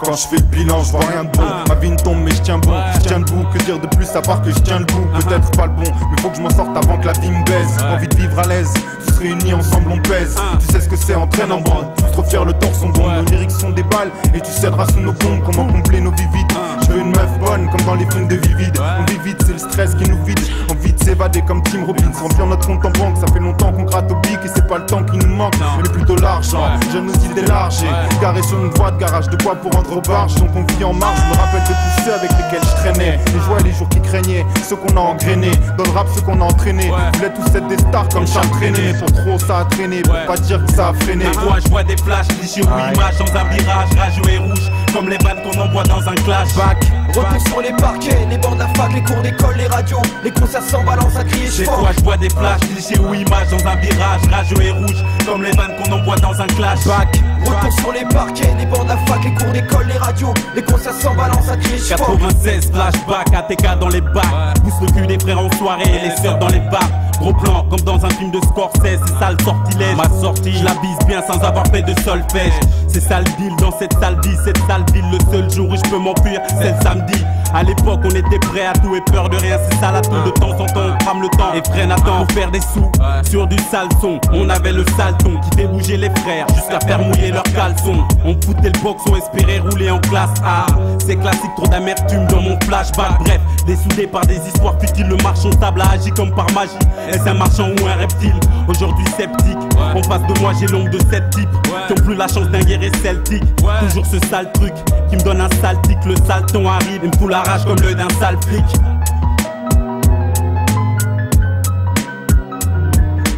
Quand je fais le bilan, je vois rien de bon. Ma vie ne tombe mais je tiens bon. Je tiens debout, que dire de plus à part que je tiens le bout. Peut-être pas le bon, mais faut que je m'en sorte avant que la vie me baise. Envie de vivre à l'aise, tous réunis ensemble on pèse. Tu sais ce que c'est, entraîne en bande. Trop fier, le torse en bon. Nos lyrics sont des balles et tu céderas sous nos bombes. Comment combler nos vies vides. Je veux une meuf bonne comme dans les films de Vivid. On vit vite, c'est le stress qui nous vide. Envie de s'évader comme Tim Robbins. Remplir notre compte en banque, ça fait longtemps qu'on gratte au bic. Et c'est pas le temps qui nous manque, mais plutôt l'argent. J'aime nos idées larges et garé sur une voie de garage. De quoi pour rendre aux barges. Donc on vit en marche, je me rappelle de tous ceux avec lesquels je traînais. Les joies et les jours qui craignaient, ceux qu'on a engrainés. Dans le rap, ceux qu'on a entraînés. Vous voulez tous être des stars comme Charles Traîné. Mais pour trop ça a traîné, pour pas dire que ça a freiné. Des fois je vois des flashs, clichés ou images dans un virage, rageux et rouge. Comme les vannes qu'on envoie dans un flashback. Retour sur les parquets, les bancs de la fac, les cours d'école, les radios, les concerts sans balance à crier Des fois je vois des flashs, clichés ou images dans un virage, rageux et rouge. Comme les vannes qu'on envoie dans un flashback. Retour sur les parquets, les bancs de la fac, les cours d'école, les radios, les concerts sans balance à crier 96 flashback, ATK dans les bacs. Pousse le cul des frères en soirée et les sœurs dans les bars. Gros plan comme dans un film de Scorsese, c'est ça le sortilège. Ma sortie, je la bise bien sans avoir fait de solfège. C'est ça le deal dans cette sale vie, cette sale ville. Le seul jour où je peux m'enfuir, c'est le samedi. À l'époque on était prêt à tout et peur de rien, c'est ça la tout. De temps en temps on crame le temps et freine à temps pour faire des sous. Sur du sale son, on avait le salton qui fait bouger les frères jusqu'à faire mouiller leurs caleçons. On foutait le box, on espérait rouler en classe A. C'est classique, trop d'amertume dans mon flashback. Bref, dessoudé par des histoires futiles, le marchand table a agi comme par magie. Est-ce un marchand ou un reptile? Aujourd'hui sceptique, en face de moi j'ai l'ombre de 7 types qui ont plus la chance d'un guerrier celtique. Toujours ce sale truc qui me donne un sale tic. Le sale ton arrive et me fout la rage comme l'œil d'un sale flic.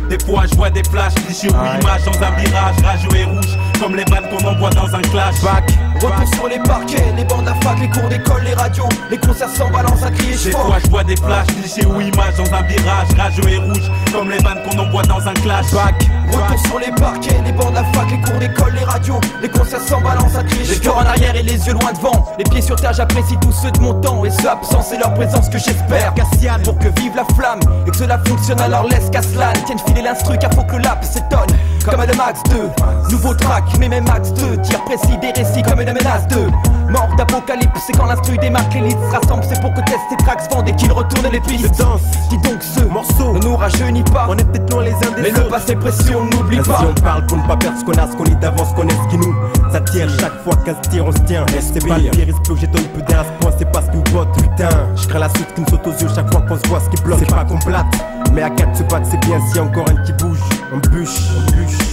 Des fois je vois des flashs, clichés ou images dans un virage, rageux et rouge. Comme les vannes qu'on envoie dans un flashback. Retour sur les parquets, les bancs de la fac, les cours d'école, les radios, les concerts sans balance à crier Des fois je vois des flashs, clichés ou images dans un virage, rageux et rouge. Comme les vannes qu'on envoie dans un flashback. Retour sur les parquets, les bancs de la fac, les cours d'école, les radios, les concerts sans balance à crier Les cœurs en arrière et les yeux loin devant, les pieds sur terre, j'apprécie tous ceux de mon temps. Et ceux absents, c'est leur présence que j'espère. Cassian, pour que vive la flamme et que cela fonctionne, alors laisse qu'Aslan tienne filer l'instru car faut que le lap s'étonne. Comme à le Max 2, nouveau track, mais même Max 2, tir précis des récits comme une menace 2. Mort d'apocalypse, c'est quand l'instru démarque, l'élite se rassemble, c'est pour que test et tracks se vendent et qu'ils retournent les pistes. Danse, dis donc ce morceau ne nous rajeunit pas, on est peut-être loin les uns des mais autres. le passé précieux on n'oublie pas. Si on parle pour ne pas perdre ce qu'on a, ce qu'on est d'avance, qu'on est ce qui nous attire. Chaque fois qu'un se tire, on se tient. C'est pas le pire, il se peut que j'étonne peu d'air à ce point, c'est pas ce qui me botte, putain. Je crains la suite qui me saute aux yeux chaque fois qu'on se voit, ce qui bloque. C'est pas qu'on plate, mais à 4 se battre c'est bien. Si encore un qui bouge, on bûche.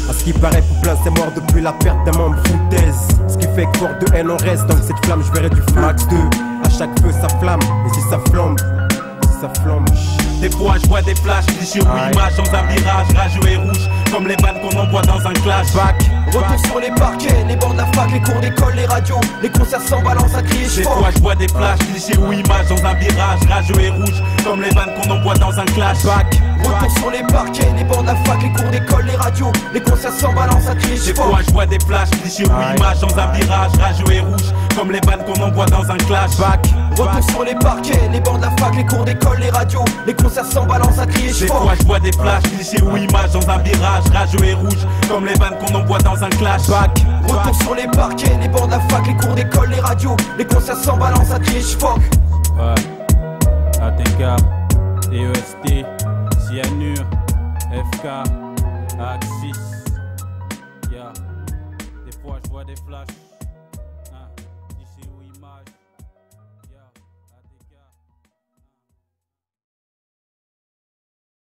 À ce qui paraît pour plein c'est mort depuis la perte d'un membre, foutaise. Ce qui fait que fort de haine on reste, dans cette flamme je verrai du feu. Max 2, à chaque feu ça flamme, et si ça flambe, Des fois je vois des flashs, clichés ou images dans un virage, rageux et rouge. Comme les vannes qu'on envoie dans un flashback. Retour sur les parquets, les bancs de la fac, les cours d'école, les radios, les concerts sans balance à crier Des fois je vois des flashs, clichés ou images dans un virage, rageux et rouge. Comme les vannes qu'on envoie dans un flashback. Retour sur les parquets, les bancs de la fac, les cours d'école, les radios, les concerts sans balance à crier Des fois je vois des flashs, clichés ou images dans un virage, rageux et rouge. Comme les vannes qu'on envoie dans un flashback. Retour sur les parquets, les bancs de la fac, les cours d'école, les radios, les concerts sans balance à crier Des fois je vois des flashs, clichés ou images dans un virage, rageux et rouge. Comme les vannes qu'on envoie dans un flashback. Retour sur les parquets, les bancs de la fac, les cours d'école, les radios, les concerts sans balance à crier Ouais, ATK, DEST, Cyanure, FK, Axis. Yeah, des fois je vois des flashs.